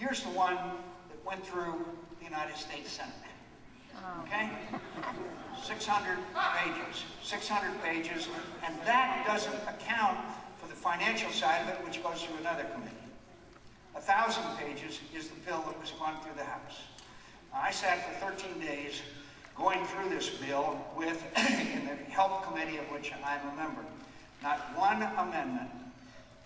Here's the one that went through the United States Senate. Okay? 600 pages. 600 pages, and that doesn't account for the financial side of it, which goes through another committee. 1,000 pages is the bill that was gone through the House. I sat for 13 days going through this bill in the Health Committee, of which I'm a member. Not one amendment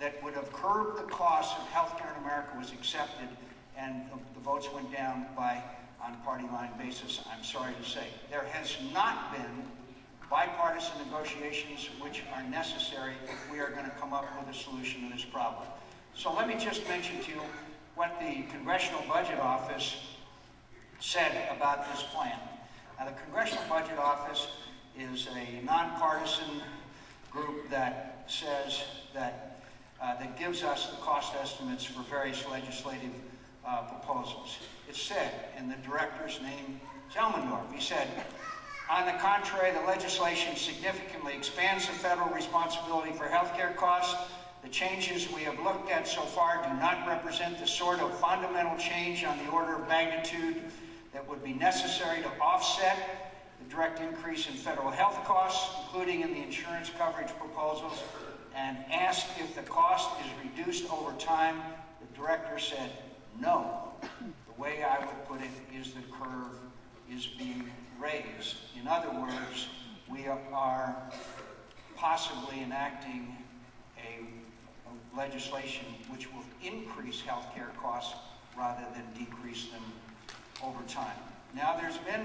that would have curbed the cost of health care in America was accepted, and the votes went down on a party line basis, I'm sorry to say. There has not been bipartisan negotiations which are necessary if we are going to come up with a solution to this problem. So let me just mention to you what the Congressional Budget Office said about this plan. Now, the Congressional Budget Office is a nonpartisan group that says that gives us the cost estimates for various legislative proposals. It said, in the director's name, Zelmendorf, he said, on the contrary, the legislation significantly expands the federal responsibility for health care costs. The changes we have looked at so far do not represent the sort of fundamental change on the order of magnitude that would be necessary to offset the direct increase in federal health costs, including in the insurance coverage proposals, and asked if the cost is reduced over time. The director said, no. The way I would put it is the curve is being raised. In other words, we are possibly enacting a legislation which will increase health care costs rather than decrease them over time. Now, there's been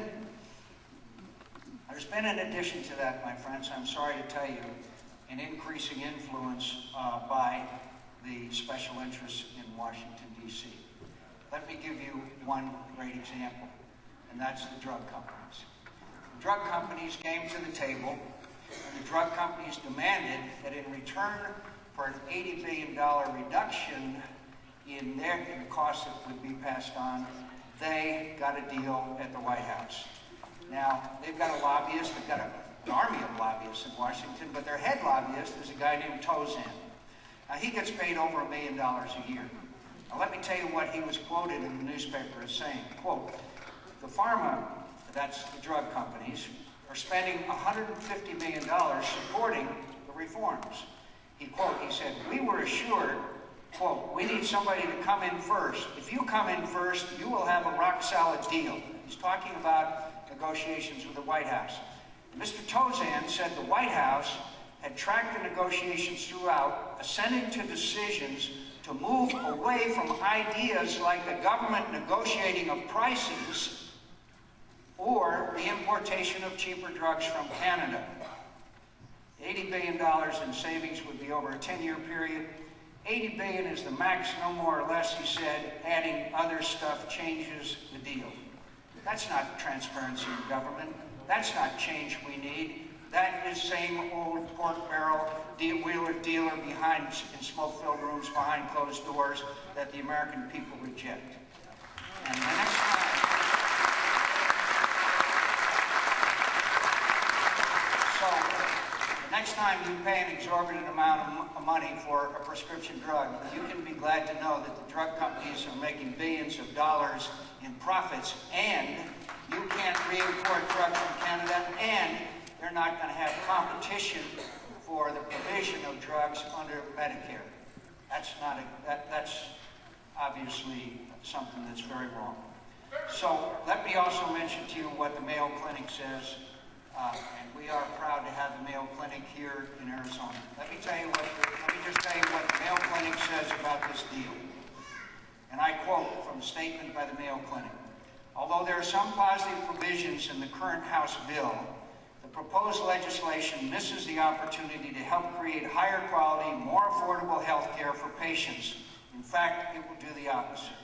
in addition to that, my friends, I'm sorry to tell you, an increasing influence by the special interests in Washington, D.C. Let me give you one great example, and that's the drug companies. The drug companies came to the table, and the drug companies demanded that in return for an $80 billion reduction in the cost that would be passed on, they got a deal at the White House. Now, they've got a lobbyist, they've got an army of lobbyists in Washington, but their head lobbyist is a guy named Tozan. Now, he gets paid over $1 million a year. Now, let me tell you what he was quoted in the newspaper as saying, quote, the pharma, that's the drug companies, are spending $150 million supporting the reforms. He said, we were assured, quote, we need somebody to come in first. If you come in first, you will have a rock-solid deal. He's talking about negotiations with the White House. Mr. Tozan said the White House had tracked the negotiations throughout, ascending to decisions to move away from ideas like the government negotiating of prices or the importation of cheaper drugs from Canada. $80 billion in savings would be over a 10-year period. $80 billion is the max, no more or less, he said. Adding other stuff changes the deal. That's not transparency in government. That's not change we need. That is same old pork barrel, wheeler dealer behind in smoke-filled rooms behind closed doors that the American people reject. And the next time, next time you pay an exorbitant amount of money for a prescription drug, you can be glad to know that the drug companies are making billions of dollars in profits, and you can't re-import drugs from Canada, and they're not going to have competition for the provision of drugs under Medicare. That's obviously something that's very wrong. So let me also mention to you what the Mayo Clinic says. And we are proud to have the Mayo Clinic here in Arizona. Let me just tell you what the Mayo Clinic says about this deal. And I quote from a statement by the Mayo Clinic. Although there are some positive provisions in the current House bill, the proposed legislation misses the opportunity to help create higher quality, more affordable health care for patients. In fact, it will do the opposite.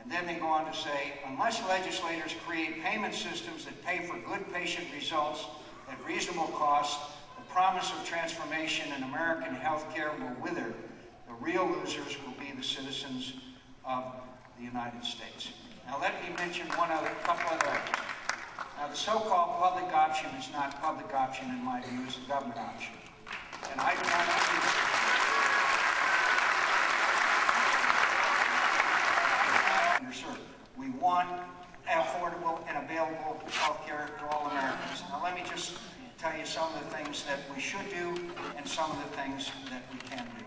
And then they go on to say, unless legislators create payment systems that pay for good patient results at reasonable cost, the promise of transformation in American health care will wither. The real losers will be the citizens of the United States. Now let me mention couple other items. Now the so-called public option is not public option in my view, it's a government option. And I do not understand. want affordable and available health care to all Americans. Now let me just tell you some of the things that we should do and some of the things that we can do.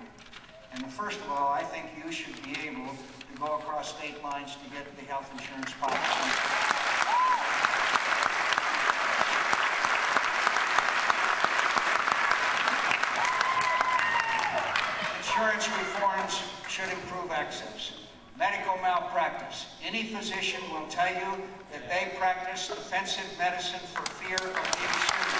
And first of all, I think you should be able to go across state lines to get the health insurance policy. Insurance reforms should improve access. Medical malpractice. Any physician will tell you that they practice defensive medicine for fear of being sued.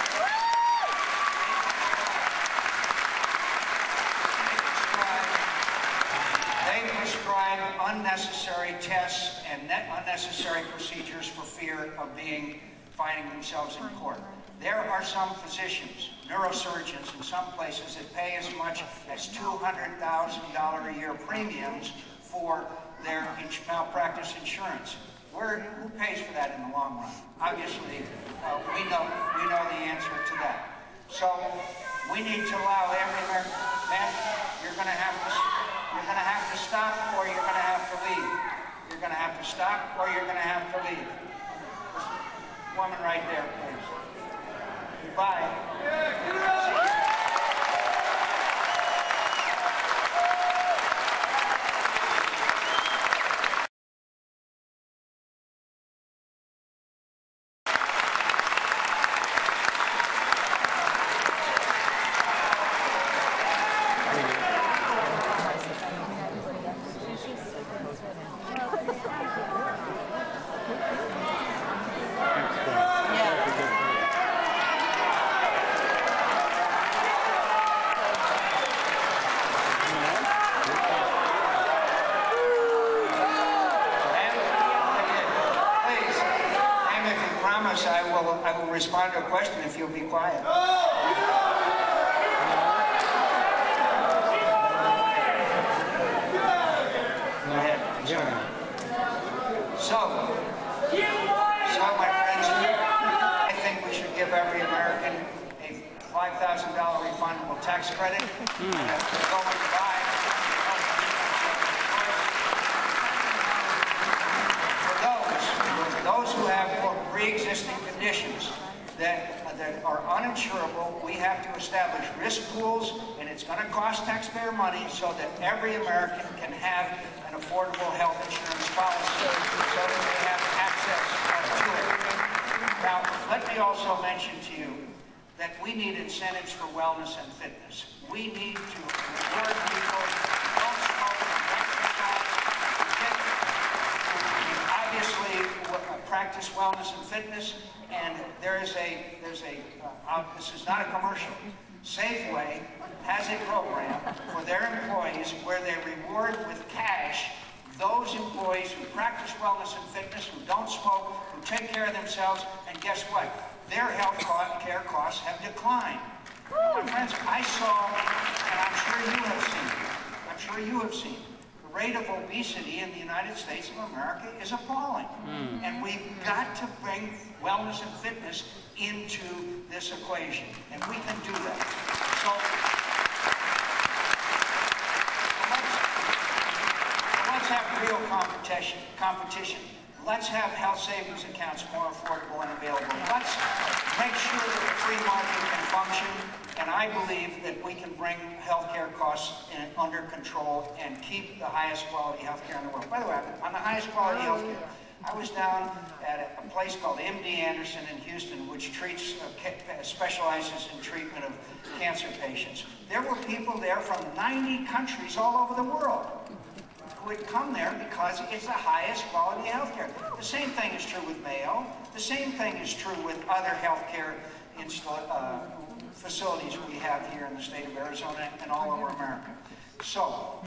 They prescribe unnecessary tests and unnecessary procedures for fear of finding themselves in court. There are some physicians, neurosurgeons in some places, that pay as much as $200,000 a year premiums for their malpractice insurance. Who pays for that in the long run? Obviously, we know the answer to that. So we need to allow every American. Man, you're going to have to stop, or you're going to have to leave. You're going to have to stop, or you're going to have to leave. This woman right there, please. Goodbye. I will respond to a question if you'll be quiet. Go ahead. So, my friends, I think we should give every American a $5,000 refundable tax credit. Go and buy. For those who have pre-existing conditions that are uninsurable, we have to establish risk pools, and it's going to cost taxpayer money so that every American can have an affordable health insurance policy so that they have access to it. Now, let me also mention to you that we need incentives for wellness and fitness. We need to reward people who don't smoke and exercise, obviously practice wellness and fitness, and this is not a commercial. Safeway has a program for their employees where they reward with cash those employees who practice wellness and fitness, who don't smoke, who take care of themselves, and guess what? Their health care costs have declined. My friends, I saw, and I'm sure you have seen, the rate of obesity in the United States of America is appalling. And we've got to bring wellness and fitness into this equation, and we can do that. So let's have real competition. Let's have health savings accounts more affordable and available. Let's make sure that the free market can function, and I believe that we can bring healthcare costs under control and keep the highest quality healthcare in the world. By the way, on the highest quality healthcare, I was down at a place called MD Anderson in Houston, which specializes in treatment of cancer patients. There were people there from 90 countries all over the world who would come there because it's the highest quality healthcare. The same thing is true with Mayo. The same thing is true with other healthcare facilities we have here in the state of Arizona and all over America. So,